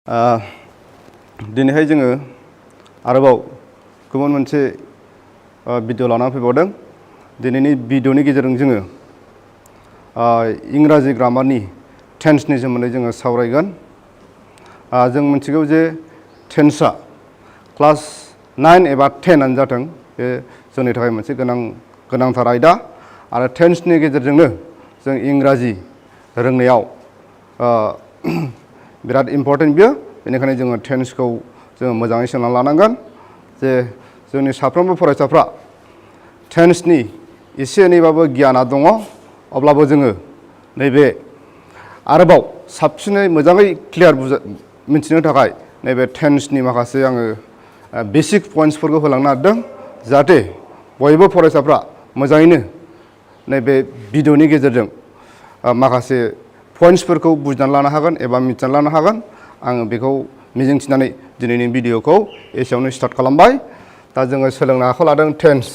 दिनैहाय जोङो आरोबाव गुबुन मोनसे भिडिअ लानानै फैबावदों। दिनैनि भिडिअनि गेजेरजों जोङो इंराजि ग्रामारनि टेन्सनि सोमोन्दै जोङो सावरायगोन। जों मिथिगौ जे टेन्सआ क्लास 9 एबा 10 आनो जाथों, बे जोंनि थाखाय मोनसे गोनांथार आयदा आरो टेन्सनि गेजेरजोंनो जों इंराजि रोंनायाव बिराद इम्पर्टेन्ट बियो। बेनिखायनो जोङो टेन्सखौ जोङो मोजाङै सोलोंना लानांगोन। जे जोंनि साफ्रोमबो फरायसाफ्रा टेन्सनि एसे एनैबाबो गियाना दङ, अब्लाबो जोङो नैबे आरोबाव साबसिनै मोजाङै क्लियार मिथिनो थाखाय नैबे टेन्सनि माखासे आङो बेसिक पइन्ट्सफोरखौ होलांनो नागिरदों, जाहाथे बयबो फरायसाफ्रा मोजाङैनो नैबे भिडिअनि गेजेरजों माखासे पइन्ट्सफोरखौ बुजिनानै लानो हागोन एबा मिथिनानै लानो हागोन। आङो बेखौ मिजिंथिनानै दिनैनि भिडिअखौ एसेयावनो स्टार्ट खालामबाय। दा जोङो सोलोंनो आखायाव लादों टेन्स।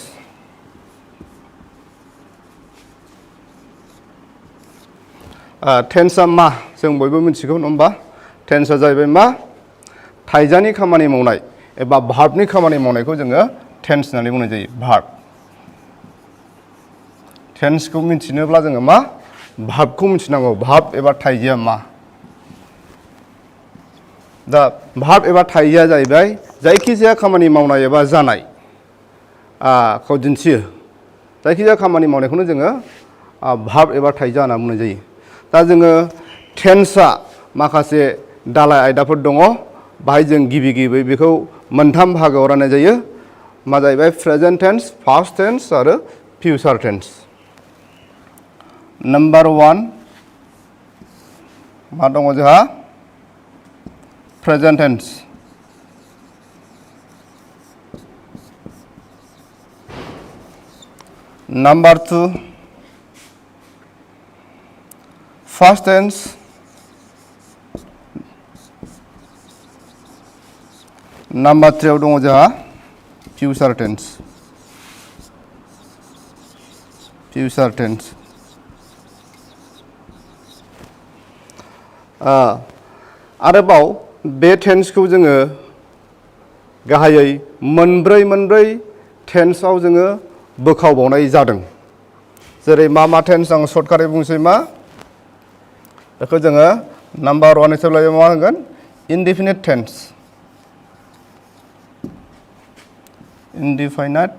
टेन्सआ मा जों बयबो मिथिगौ, नङा होमबा? टेन्सआ जाहैबाय मा? थाइजानि खामानि मावनाय एबा भार्बनि खामानि मावनायखौ जोङो टेन्स होननानै बुंनाय जायो। भार्ब। टेन्सखौ मिथिनोब्ला जोङो मा? भार्बखौ मिथिनांगौ। भार्ब एबा थाइजाया मा? दा भार्ब एबा थाइजाया जाहैबाय जायखिजाया खामानि मावनाय एबा जानाय खौ दिन्थियो। जायखिजाया खामानि मावनायखौनो जोङो भार्ब एबा थाइजा होनना बुंनाय जायो। दा जोङो टेन्सआ माखासे दालाय आयदाफोर दङ। बाहाय जों गिबि बेखौ मोनथाम बाहागोआव राननाय जायो। मा जाहैबाय? प्रेजेन्ट टेन्स, पास्ट टेन्स आरो फिउचार टेन्स। नाम्बार 1 मा दङ जोंहा? Present tense. Number 2 past tense. Number 3 आव दङ जोंहा फिउचार टेन्स। Future tense. आरोबाव बे टेन्सखौ जोङो गाहायै मोनब्रै टेन्सआव जोङो बोखावबावनाय जादों। जेरै मा टेन्स? आं सर्टकाटै बुंसै मा बेखौ जोङो नाम्बार 1 हिसाबै मा होनगोन? Indefinite tense. इनडिफाइनाइट।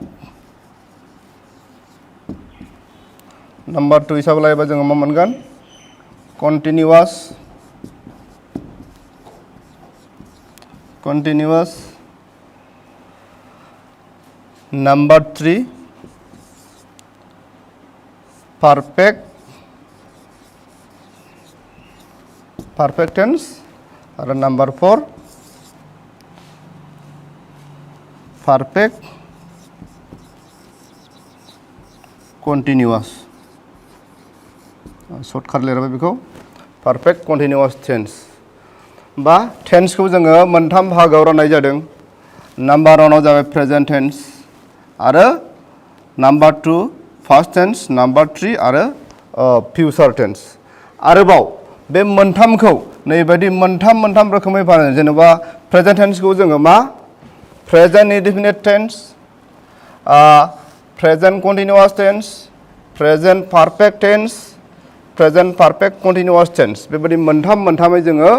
नाम्बार 2 हिसाबै लायोबा जोङो मा मोनगोन? Continuous. Continuous. Number 3 perfect. Perfect tense. आरो नाम्बार 4 पारफेक्ट कन्टिनिउआस। सर्टकाट लिरबाय बेखौ पारफेक्ट कन्टिनिउआस टेन्स। बा टेन्सखौ जोङो मोनथाम बाहागोआव राननाय जादों। नाम्बार 1 आव जाबाय प्रेजेन्ट टेन्स, आरो नाम्बार 2 पास्ट टेन्स, नाम्बार 3 आरो फिउचार टेन्स। आरोबाव बे मोनथामखौ नैबायदि मोनथाम रोखोमै बानायो। जेनेबा प्रेजेन्ट टेन्सखौ जोङो मा? Present indefinite tense, present continuous tense, present perfect tense, present perfect continuous tense. बेबायदि मोनथामै जोङो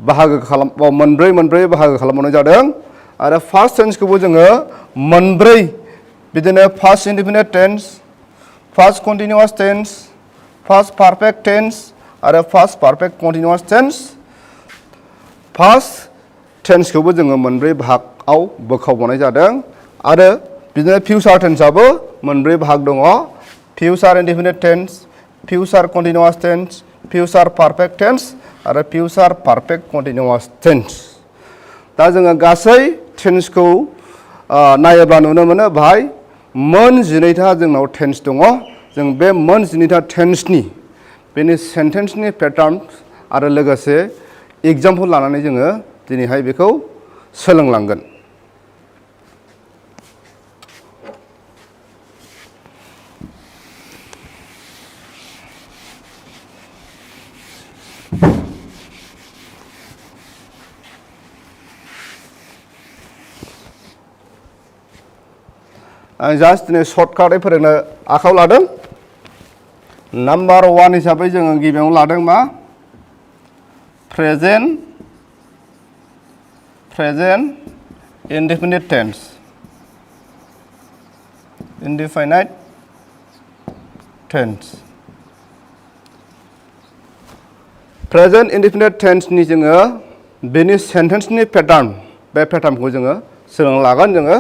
मोनब्रै बाहागो खालामनाय जादों। आरो फार्स्ट टेन्सखौबो जोङो मोनब्रै बिदिनो past indefinite tense, past continuous tense, past perfect tense आरो past perfect continuous tense. Past टेन्सखौबो जोङो मोनब्रै बाहागआव बोखावबावनाय जादों। आरो बिदिनो फिउचार टेन्सआबो मोनब्रै बाहाग दङ। Future indefinite tense, future continuous tense, future perfect tense आरो फिउचार पारफेक्ट कन्टिनिउआस टेन्स। दा जोङो गासै टेन्सखौ नायोब्ला नुनो मोनो बाहाय मोन 12था जोंनाव टेन्स दङ। जों बे मोन 12था टेन्सनि बेनि सेन्टेन्सनि पेटार्न आरो लोगोसे एग्जाम्पल लानानै जोङो दिनैहाय बेखौ सोलोंलांगोन। आं जास्ट दिनै सर्टकाटै फोरोंनो आखायाव लादों। नाम्बार 1 हिसाबै जोङो गिबियावनो लादों मा present indefinite tense indefinite tense present indefinite tense नि जोङो बेनि सेन्टेन्सनि पेटार्न बे पेटार्नखौ जोङो सोलोंना लागोन जोङो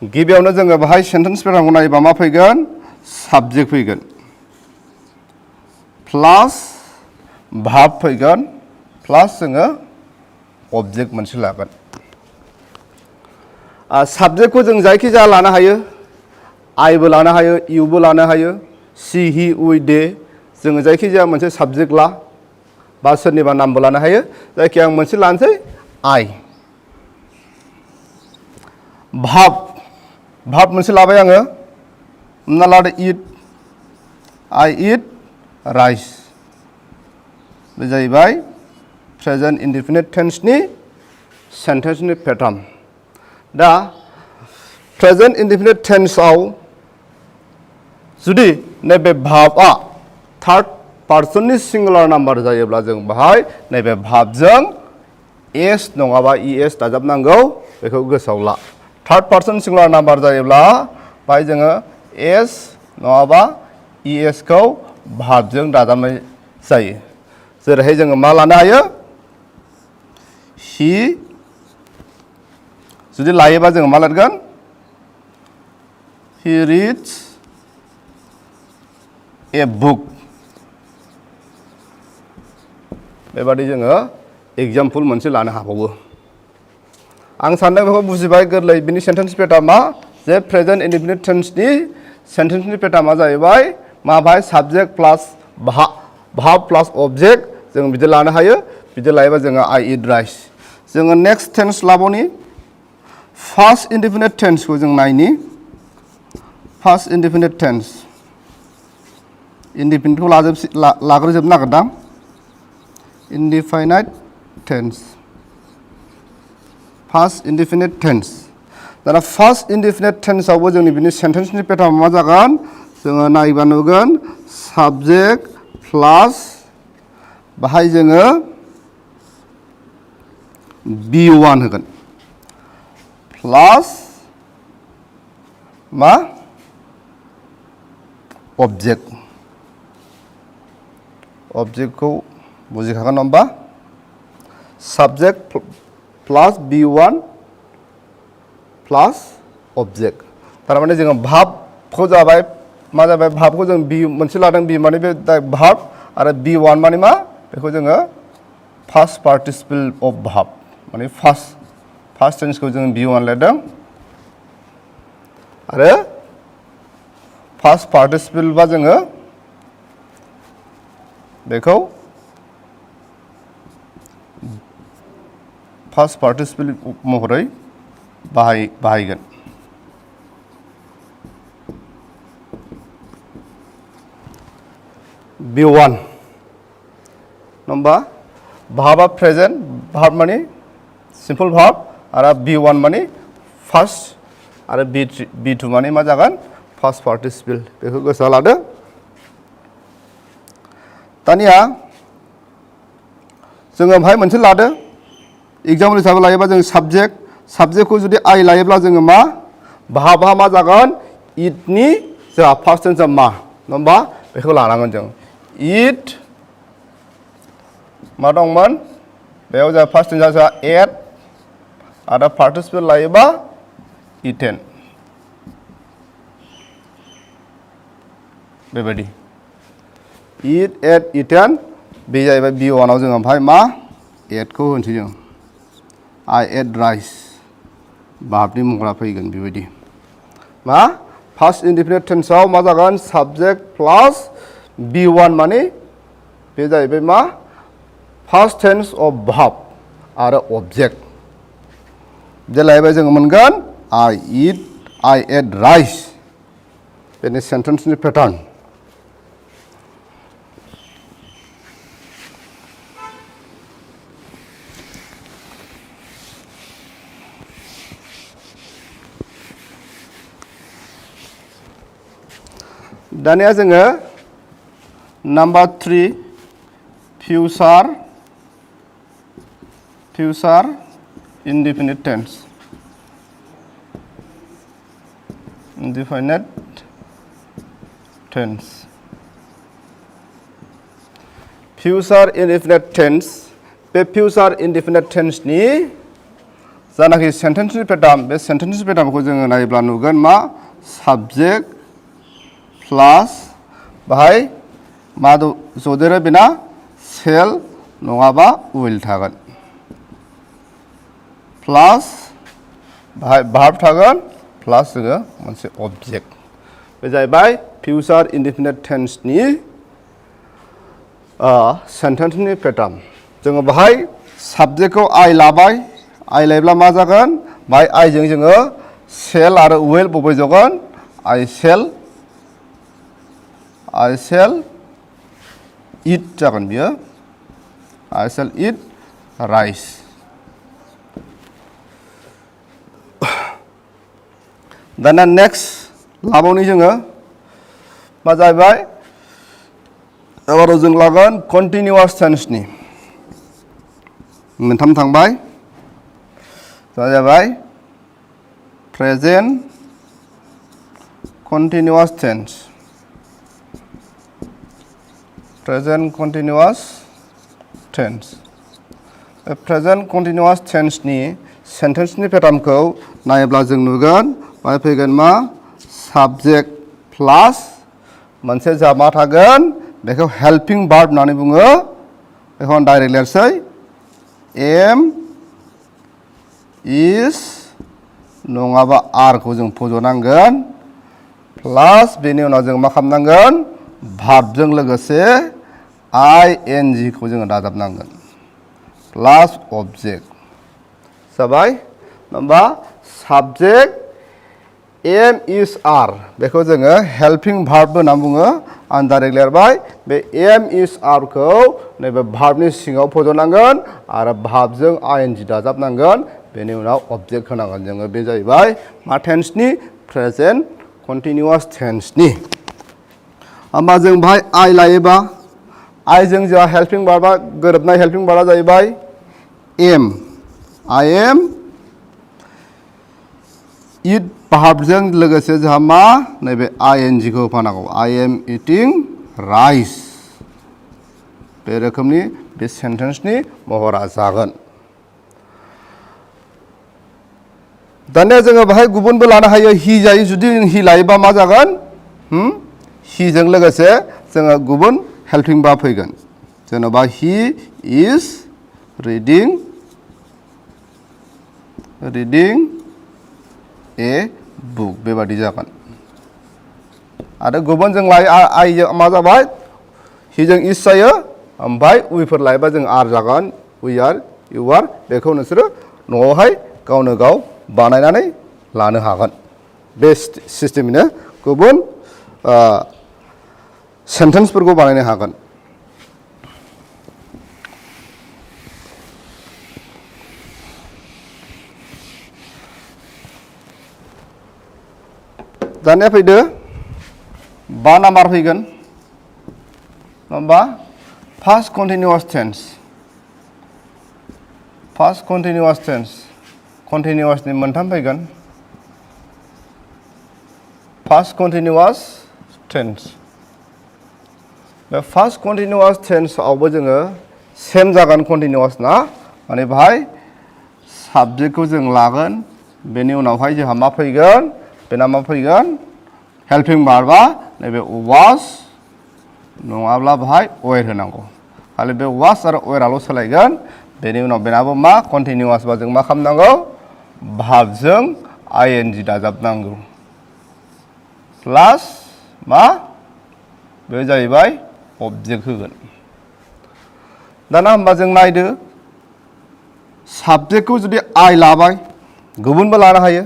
गिबियावनो जोङो बाहाय सेन्टेन्स पेटार्नखौ नायोबा मा फैगोन साबजेक्ट फैगोन प्लास भार्ब फैगोन प्लास जोङो ऑब्जेक्ट मोनसे लागोन साबजेक्टखौ जों जायखिजाया लानो हायो आइबो लानो हायो इउबो लानो हायो सी ही उइ दे जोङो जायखिजाया मोनसे साबजेक्ट ला बा सोरनिबा नामबो लानो हायो जायखिया आं मोनसे लानोसै आइ भार्ब मोनसे लाबाय आङो हमना लादो इट आइ इट राइस बे जाहैबाय प्रेजेन्ट इनडेफिनिट टेन्सनि सेन्टेन्सनि पेटार्न दा प्रेजेन्ट इनडेफिनिट टेन्सआव जुदि नैबे भार्बआ थार्ड पार्सननि सिंगुलार नाम्बार जायोब्ला जों बाहाय नैबे भार्बजों एस नङाबा इएस दाजाबनांगौ बेखौ गोसोआव ला थार्ड पार्सन सिंगुलार नाम्बार जायोब्ला बाहाय जोङो एस नङाबा इएस खौ भार्बजों दाजाबनाय जायो जेरैहाय जोङो मा लानो हायो हि जुदि लायोबा जोङो मा लागोन हि रिड्स ए बुक बेबादि जोङो एग्जाम्पल मोनसे लानो हाबावो आं सानदों बेखौ बुजिबाय गोरलै बिनि सेन्टेन्स पेटार्ना जे प्रेजेन्ट इनडेफिनिट टेन्सनि सेन्टेन्सनि पेटार्ना जाहैबाय माबाय subject plus verb plus object जों बिदि लानो हायो बिदि लायोबा जोङो आइ इट राइस जोङो नेक्स्ट टेन्स लाबावनि फार्स्ट इनडेफिनिट टेन्सखौ जों नायनि फार्स्ट इनडेफिनिट टेन्स इनडेफिनिटखौ लाग्रोजोबनो नागिरदां indefinite tense first indefinite tense दाना first indefinite tense आवबो जोंनि बिनि सेन्टेन्सनि पेटार्न मा जागोन जोङो नायबा नुगोन subject plus बाहाय जोङो b1 होगोन plus मा objectखौ बुजिखागोन होमबा साबजेक्ट प्लास b1 प्लास ऑब्जेक्ट थारमाने जोङो भार्बखौ जाबाय मा जाबाय भार्बखौ जों बी मोनसे लादों बी माने बे भार्ब आरो b1 माने मा बेखौ जोङो फार्स्ट पार्टिसिपल अफ भार्ब माने फार्स्ट टेन्सखौ जों b1 लादों आरो फार्स्ट पार्टिसिपल बा जोङो बेखौ फार्स्ट पार्टिसिपल महरै बाहायगोन b1 नम्बा भार्बा प्रेजेन्ट भार्ब माने सिम्पल भार्ब आरो b1 माने फार्स्ट आरो b2 माने मा जागोन फार्स्ट पार्टिसिपल बेखौ गोसोआव लादो दानिया जोङो बेहाय मोनसे लादो एग्जाम्पल हिसाबै लायोबा जों साबजेक्टखौ जुदि आइ लायोब्ला जोङो मा भार्बा मा जागोन इटनि जोंहा फार्स्ट टेन्सआ मा नङा होमबा बेखौ लानांगोन जों इट मा दंमोन बेयाव जोंहा फार्स्ट टेन्सआ जोंहा एट आरो पार्टिसिपल लायोबा इटेन बेबायदि इट एट इटेन बे जाहैबाय b1 आव जोङो ओमफ्राय मा एटखौ होनोसै जों आइ एट राइस भार्बनि महरा फैगोन बेबायदि मा फार्स्ट इनडेफिनिट टेन्सआव मा जागोन साबजेक्ट प्लास b1 माने बे जाहैबाय मा फार्स्ट टेन्स अफ भार्ब आरो ऑब्जेक्ट बे लायोबा जोङो मोनगोन आइ एट राइस बेनि सेन्टेन्सनि पेटार्न दानिया जोङो number 3 future indefinite tense future indefinite tense बे future indefinite tense नि जानाखि सेन्टेन्स नि पेटार्न बे सेन्टेन्स नि पेटार्नखौ जोङो नायोब्ला नुगोन मा साबजेक्ट प्लास बाहाय मा जदेरो बिना सेल नङाबा विल थागोन प्लास बाहाय भार्ब थागोन प्लास जोङो मोनसे ऑब्जेक्ट बे जाहैबाय फ्यूचर इंडेफिनिट टेंस नि सेन्टेन्स नि पेटार्न जोङो बाहाय साबजेक्ट खौ आई लाबाय आई लायोब्ला मा जागोन बाहाय आई जों जोङो सेल आरो विल बबे जागोन आई सेल eat जागोन बियो I shall eat rice दाना नेक्स्ट लाबावनि जोङो मा जाहैबाय एबाराव जों लागोन कन्टिनिउआस टेन्स नि मोनथाम थांबाय जाहैबाय present continuous tense present continuous tense present continuous tense नि सेन्टेन्स नि पेटार्नखौ नायोब्ला जों नुगोन बाहाय फैगोन मा साबजेक्ट प्लास मोनसे जा मा थागोन बेखौ हेल्पिं भार्ब होननानै बुङो बेखौ आं डाइरेक्ट लिरसै एम इज नङाबा आर खौ जों फज'नांगोन प्लास बेनि उनाव जों मा खालामनांगोन भार्बजों लोगोसे ing खौ जोङो दाजाबनांगोन प्लास ऑब्जेक्ट जाबाय होमबा साबजेक्ट एम इज आर बेखौ जोङो हेल्पिं भार्ब होनना बुङो आं डाइरेक्ट लिरबाय बे एम इज आर खौ नैबे भार्बनि सिङाव फज'नांगोन आरो भार्बजों ing दाजाबनांगोन बेनि उनाव ऑब्जेक्ट होनांगोन जोङो बे जाहैबाय मा टेन्सनि प्रेजेन्ट कन्टिनिउआस टेन्सनि होमबा जों बाहाय आई लायोबा आई जों जोंहा हेल्पिं भार्बा गोरोबनाय हेल्पिं भार्बा जाहैबाय एम आई एम इट भार्बजों लोगोसे जोंहा मा नैबे ing खौ होफानांगौ आई एम इटिं राइस बे रोखोमनि बे सेन्टेन्सनि महरा जागोन दानिया जोङो बाहाय गुबुनबो लानो हायो हि जायो जुदि हि लायोबा मा जागोन हिजों लोगोसे जोङो गुबुन हेल्पिं भार्ब फैगोन जेनेबा he is reading a book बेबादि जागोन आरो गुबुन जों लायो आई मा जाबाय हिजों इज जायो ओमफ्राय उइफोर लायोबा जों आर जागोन वी आर इउ आर बेखौ नोंसोरो न'आवहाय गावनो गाव बानायनानै लानो हागोन बे सिस्टेमैनो गुबुन सेन्टेन्सफोरखौ बानायनो हागोन दानिया फैदो 5 नाम्बार फैगोन होमबा फार्स्ट कन्टिनिउआस टेन्स कन्टिनिउआसनि मोनथाम फैगोन फार्स्ट कन्टिनिउआस टेन्स बे फार्स्ट कन्टिनिउआस टेन्सआवबो जोङो सेम जागोन कन्टिनिउआस ना माने बाहाय साबजेक्टखौ जों लागोन बेनि उनावहाय जोंहा मा फैगोन बेना मा फैगोन हेल्पिं भार्बा नैबे वाज नङाब्ला बाहाय वेर होनांगौ खालि बे वाज आरो वेराल' सोलायगोन बेनि उनाव बेनाबो मा कन्टिनिउआसबा जों मा खालामनांगौ भार्बजों ing दाजाबनांगौ प्लास मा बे जाहैबाय ऑब्जेक्ट होगोन दाना होमबा जों नायदो साबजेक्टखौ जुदि आई लाबाय गुबुनबो लानो हायो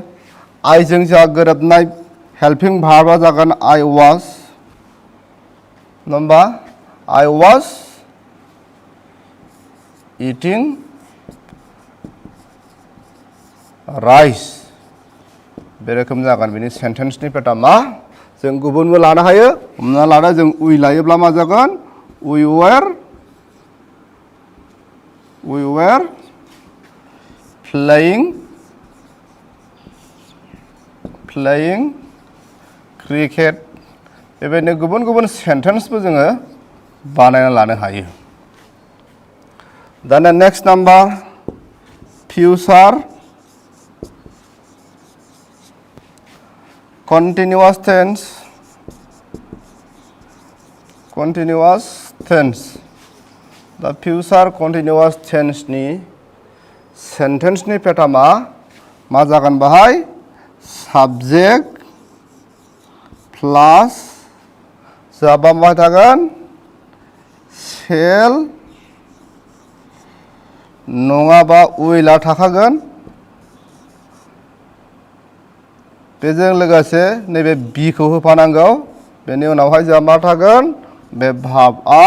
आईजों जोंहा गोरोबनाय हेल्पिं भार्बा जागोन आई वाज होमबा आई वाज इटिं राइस बे रोखोम जागोन बेनि सेन्टेन्सनि पेटार्न मा जों गुबुनबो लानो हायो हमना लादो जों we लायोब्ला मा जागोन we were playing cricket बेबायदिनो गुबुन गुबुन सेन्टेन्सबो जोङो बानायना लानो हायो दाना next number future continuous tense दा future continuous tense नि सेन्टेन्स नि पेटामा मा जागोन बाहाय subject plus जाबा मा थागोन shall नङाबा will आ थाखागोन बेजों लोगोसे नैबे बी खौ होफानांगौ बेनि उनावहाय जोंहा मा थागोन बे भार्बआ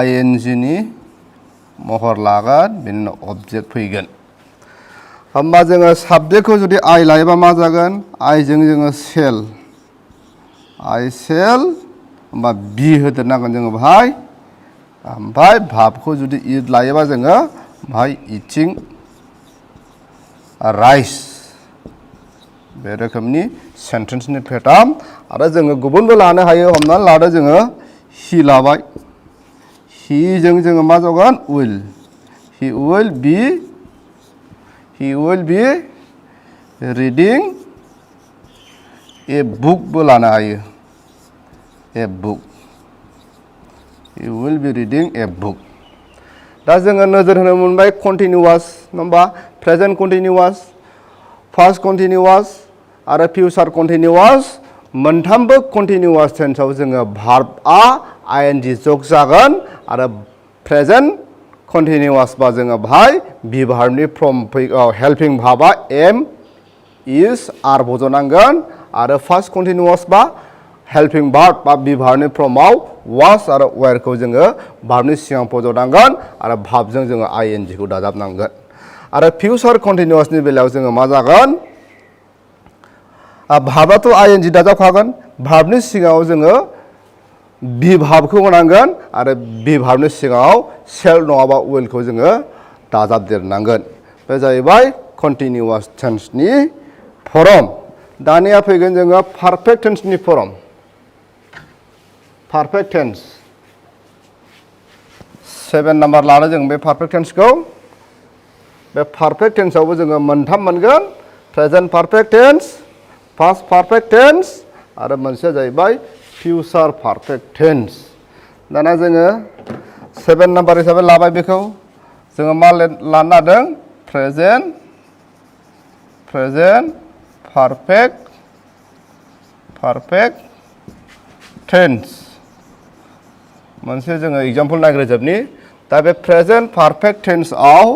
ing नि महर लागोन बेनि उनाव अबजेक्ट फैगोन होमबा जोङो साबजेक्टखौ जुदि I लायोबा मा जागोन I जों जोङो shall होमबा बी होदेरनांगोन जोङो बाहाय ओमफ्राय भार्बखौ जुदि eat लायोबा जोङो बाहाय eating rice बे रोखोमनि सेन्टेन्सनि पेटार्न आरो जोङो गुबुनबो लानो हायो हमनानै लादो जोङो he लाबाय he जों जोङो मा जागोन will he will be reading a book बो लानो हायो a book he will be reading a book दा जोङो नोजोर होनो मोनबाय कन्टिनिउआस नङा होमबा प्रेजेन्ट कन्टिनिउआस पास्ट कन्टिनिउआस आरो फिउचार कन्टिनिउआस मोनथामबो कन्टिनिउआस टेन्सआव जोङो भार्बआ ing जग जागोन आरो प्रेजेन्ट कन्टिनिउआस बा जोङो बाहाय बी भार्बनि फ्रम हेल्पिं भार्बआ एम इज आर बज'नांगोन आरो फार्स्ट कन्टिनिउआस बा हेल्पिं भार्ब बा बी भार्बनि फ्रमाव वास आरो वेरखौ जोङो भार्बनि सिगां फज'नांगोन आरो भार्बजों जोङो ing खौ दाजाबनांगोन आरो फिउचार कन्टिनिउआसनि बेलायाव जोङो मा जागोन भार्बआथ' ing दाजाबखागोन भार्बनि सिगाङाव जोङो बी भार्बखौ होनांगोन आरो बी भार्बनि सिगाङाव shall नङाबा willखौ जोङो दाजाबदेरनांगोन बे जाहैबाय कन्टिनिउआस टेन्सनि फर्म दानिया फैगोन जोङो पारफेक्ट टेन्सनि फर्म पारफेक्ट टेन्स 7 नाम्बार लानो जों बे पारफेक्ट टेन्सखौ बे पारफेक्ट टेन्सआवबो जोङो मोनथाम मोनगोन present perfect tense past perfect tense आरो मोनसेया जाहैबाय फिउचार पारफेक्ट टेन्स दाना जोङो 7 नाम्बार हिसाबै लाबाय बेखौ जोङो मा लानो लादों प्रेजेन्ट पारफेक्ट टेन्स मोनसे जोङो एग्जाम्पल नायग्रोजोबनि दा बे प्रेजेन्ट पारफेक्ट टेन्सआव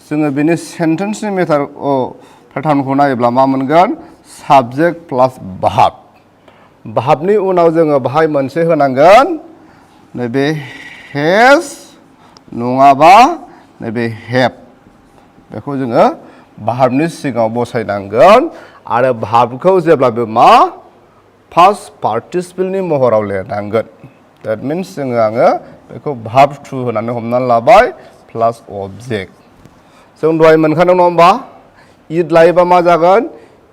जोङो बेनि सेन्टेन्सनि पेटार्नखौ नायोब्ला मा मोनगोन साबजेक्ट प्लास भार्ब भार्बनि उनाव जोङो बाहाय मोनसे होनांगोन नैबे हेज नङाबा नैबे हेभ बेखौ जोङो भार्बनि सिगाङाव बसायनांगोन आरो भार्बखौ जेब्लाबो मा पास्ट पार्टिसिपलनि महराव लिरनांगोन दैट मिन्स आङो बेखौ भार्ब टु होनानै हमनानै लाबाय प्लास अबजेक्ट जों दहाय मोनखादों नङा होमबा इट लायोबा मा जागोन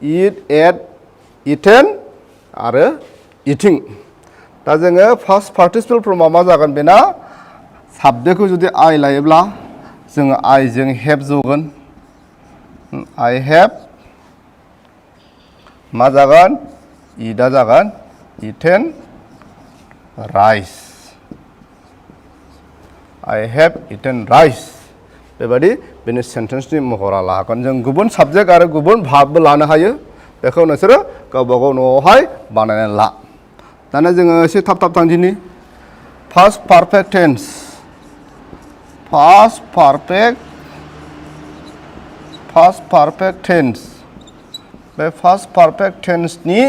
इट एट इटेन आरो इटिं दा जोङो फार्स्ट पार्टिसिपल फर्मआ मा जागोन बेना साबजेक्टखौ जुदि आइ लायोब्ला जोङो आइजों हेभ जगोन I have मा जागोन इटआ जागोन eaten rice I have eaten rice बेबायदि बेनि सेन्टेन्सनि महरा लागोन जों गुबुन साबजेक्ट आरो गुबुन भार्बबो लानो हायो बेखौ नोंसोरो गावबा गाव न'आवहाय बानायनानै ला दाना जोङो एसे थाब थाब थांदिनि past perfect tense past perfect tense बे फार्स्ट पारफेक्ट टेन्सनि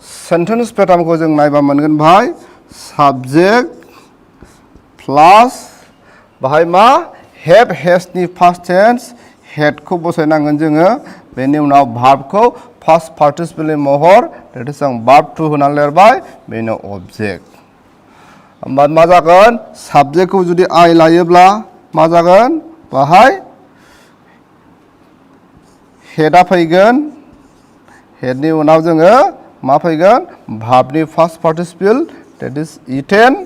सेन्टेन्स पेटार्नखौ जों नायबा मोनगोन बाहाय साबजेक्ट प्लास बाहाय मा हेभ हेजनि फार्स्ट टेन्स हेडखौ बसायनांगोन जोङो बेनि उनाव भार्बखौ फार्स्ट पार्टिसिपल महर that is आं verb to होनानै लिरबाय बेनो object होमबा मा जागोन साबजेक्टखौ जुदि I लायोब्ला मा जागोन बाहाय हेडआ फैगोन हेडनि उनाव जोङो मा फैगोन भार्बनि past participle that is eaten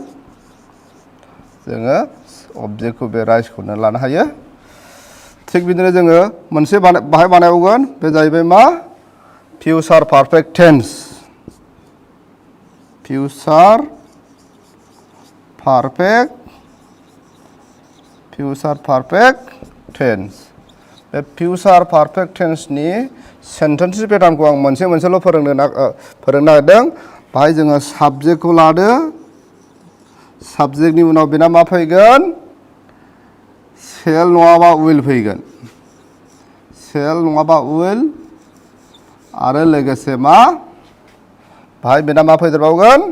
जोङो objectखौ बे राइसखौनो लानो हायो थिग बिदिनो जोङो मोनसे बाहाय बानायबावगोन बे जाहैबाय मा future perfect tense future perfect tense बे future perfect tense नि सेन्टेन्स पेटार्नखौ आं मोनसेल' फोरोंनो नागिरदों बाहाय जोङो साबजेक्टखौ लादो साबजेक्टनि उनाव बेना मा फैगोन सेल नङाबा उइल फैगोन सेल नङाबा उइल आरो लोगोसे मा बाहाय बेना मा फैदेरबावगोन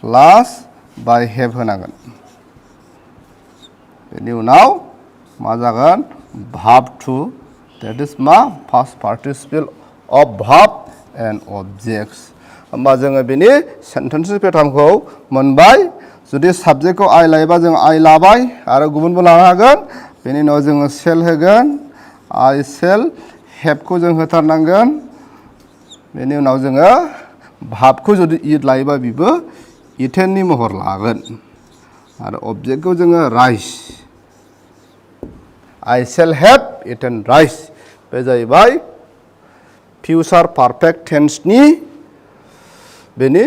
प्लास बाय हेभ होनांगोन बेनि उनाव मा जागोन verb to that is मा past participle of verb and objects होमबा जोङो बेनि सेन्टेन्स पेटार्नखौ मोनबाय जुदि साबजेक्टखौ I लायोबा जों I लाबाय आरो गुबुनबो लानो हागोन बेनि उनाव जोङो सेल होगोन I सेल हेभखौ जों होथारनांगोन बेनि उनाव जोङो भार्बखौ जुदि इट लायोबा बिबो इटेननि महर लागोन आरो अबजेक्टखौ जोङो rice I shall have eaten rice बे जाहैबाय फिउचार पारफेक्ट टेन्सनि बेनि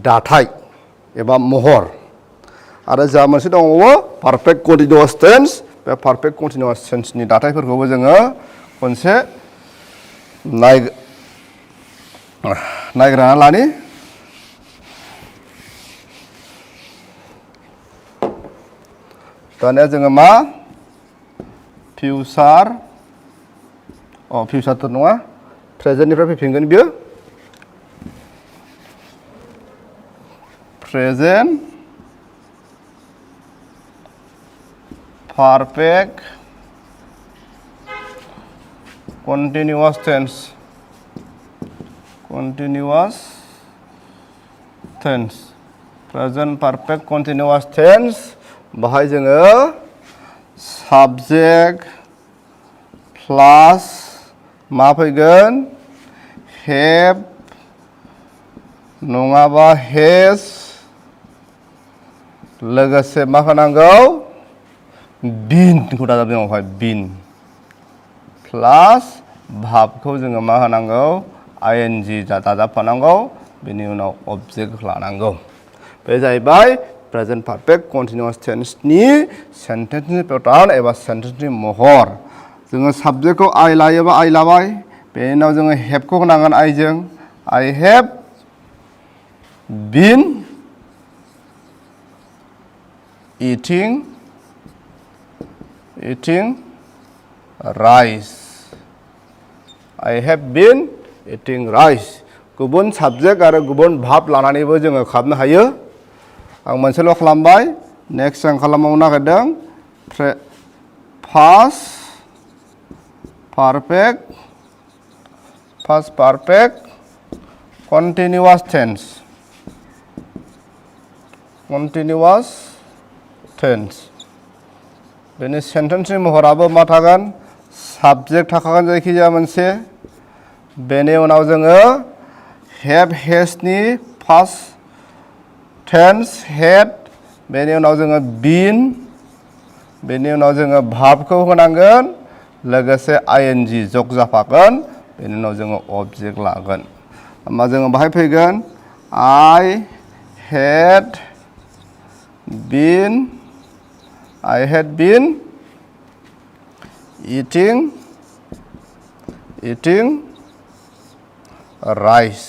दाथाय एबा महर आरो जा मोनसे दंबावो पारफेक्ट कन्टिनिउआस टेन्स बे पारफेक्ट कन्टिनिउआस टेन्सनि दाथायफोरखौबो जोङो खनसे नायग्रोना लानि दानिया जोङो मा फिउचारथ' नङा प्रेजेन्टनिफ्राय फैफिनगोन बियो present perfect continuous tense present perfect continuous tense बाहाय जोङो साबजेक्ट प्लास मा फैगोन हेभ नङाबा हेज लोगोसे मा होनांगौ बिनखौ दाजाबनायावहाय बिन प्लास भार्बखौ जोङो मा होनांगौ ING दाजाबफानांगौ बेनि उनाव अबजेक्ट लानांगौ बे जाहैबाय प्रेजेन्ट पारफेक्ट कन्टिनिउआस टेन्सनि सेन्टेन्सनि पेटार्न एबा सेन्टेन्सनि महर जोङो साबजेक्टखौ I लायोबा I लाबाय बेनि उनाव जोङो हेभखौ होनांगोन I जों I have been eating rice I have been eating rice गुबुन साबजेक्ट आरो गुबुन भार्ब लानानैबो जोङो खालामनो हायो आं मोनसेल' खालामबाय नेक्स्ट आं खालामबावनो नागिरदों फार्स्ट पारफेक्ट कन्टिनिउआस टेन्स बेनि सेन्टेन्सनि महराबो मा थागोन साबजेक्ट थाखागोन जायखिजाया मोनसे बेनि उनाव जोङो हेभ हेजनि फार्स्ट टेन्स हेड बेनि उनाव जोङो बिन बेनि उनाव जोङो भार्बखौ होनांगोन लोगोसे ING जग जाफागोन बेनि उनाव जोङो अबजेक्ट लागोन होमबा जोङो बाहाय फैगोन I had been eating rice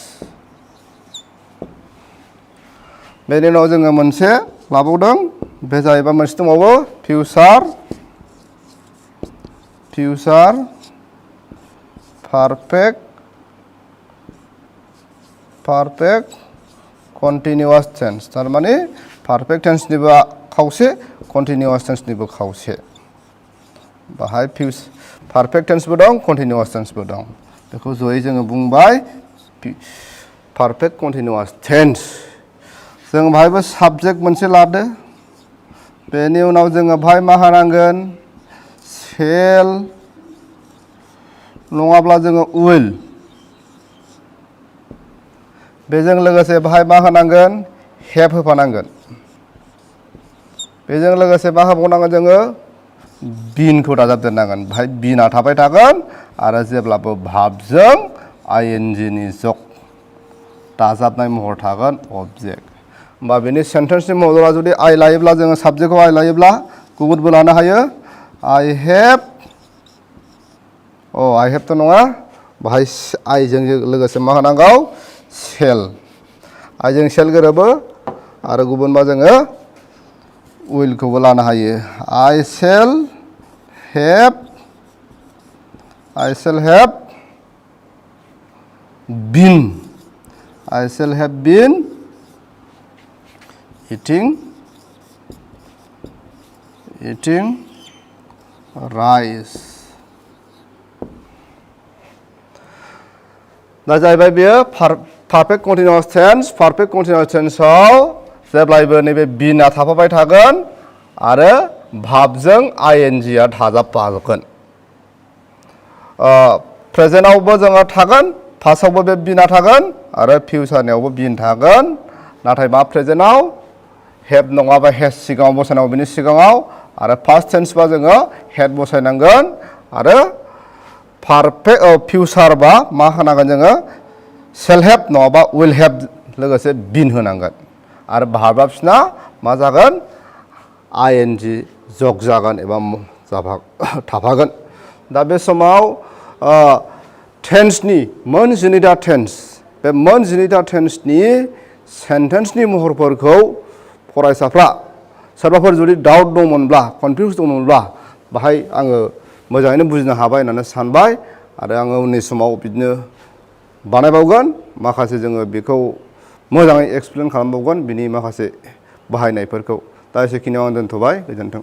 बेनि उनाव जोङो मोनसे लाबावदों बे जाहैबाय मोनसे दंबावो फिउचार पारफेक्ट कन्टिनिउआस टेन्स थारमाने पारफेक्ट टेन्सनिबो खावसे कन्टिनिउआस टेन्सनिबो खावसे बाहाय पारफेक्ट टेन्सबो दं कन्टिनिउआस टेन्सबो दं बेखौ जयै जोङो बुंबाय पारफेक्ट कन्टिनिउआस टेन्स जों बाहायबो साबजेक्ट मोनसे लादो बेनि उनाव जोङो बाहाय मा होनांगोन सेल नङाब्ला जोङो उइल बेजों लोगोसे बाहाय मा होनांगोन हेभ होफानांगोन बेजों लोगोसे मा होबावनांगोन जोङो बिनखौ दाजाबदेरनांगोन बाहाय बिना थाबाय थागोन आरो जेब्लाबो भाबजों आइएनजिनि जग दाजाबनाय महर थागोन अबजेक्ट होमबा बेनि सेन्टेन्सनि महरा जुदि आइ लायोब्ला जोङो साबजेक्टखौ आइ लायोब्ला गुबुनबो लानो हायो आइ हेभथ' नङा बाहाय आइजों लोगोसे मा होनांगौ सेल आइजों सेल गोरोबो आरो गुबुनबा जोङो उइलखौबो लानो हायो I shall have been eating rice दा जाहैबाय बेयो पारफेक्ट कन्टिनिउआस टेन्सआव जेब्लायबो नैबे बिना थाफाबाय थागोन आरो भाबजों आइएनजिआ दाजाबफागोन प्रेजेन्टआवबो जोङो थागोन पास्टआवबो बे बिना थागोन आरो फिउचारनियावबो बिन थागोन नाथाय मा प्रेजेन्टआव हेभ नङाबा हेज सिगाङाव बसायनांगौ बिनि सिगाङाव आरो पास्ट टेन्सबा जोङो हेड बसायनांगोन आरो पारफेक्ट फिउचार बा मा होनांगोन जोङो सेल हेभ नङाबा उइल हेभ लोगोसे बिन होनांगोन आरो भार्बा बिसिना मा जागोन आइएनजि जग जागोन एबा थाफागोन दा बे समाव टेन्सनि मोन 12 टेन्स बे मोन 12 टेन्सनि सेन्टेन्सनि महरफोरखौ फरायसाफ्रा सोरबाफोर जुदि डाउट दंमोनब्ला कनफिउस दंमोनब्ला बाहाय आङो मोजाङैनो बुजिनो हाबाय होननानै सानबाय आरो आङो उननि समाव बिदिनो बानायबावगोन माखासे जोङो बेखौ मोजाङै एक्सप्लेन खालामबावगोन बिनि माखासे बाहायनायफोरखौ दा एसेखिनियाव आं दोनथ'बाय गोजोन्थों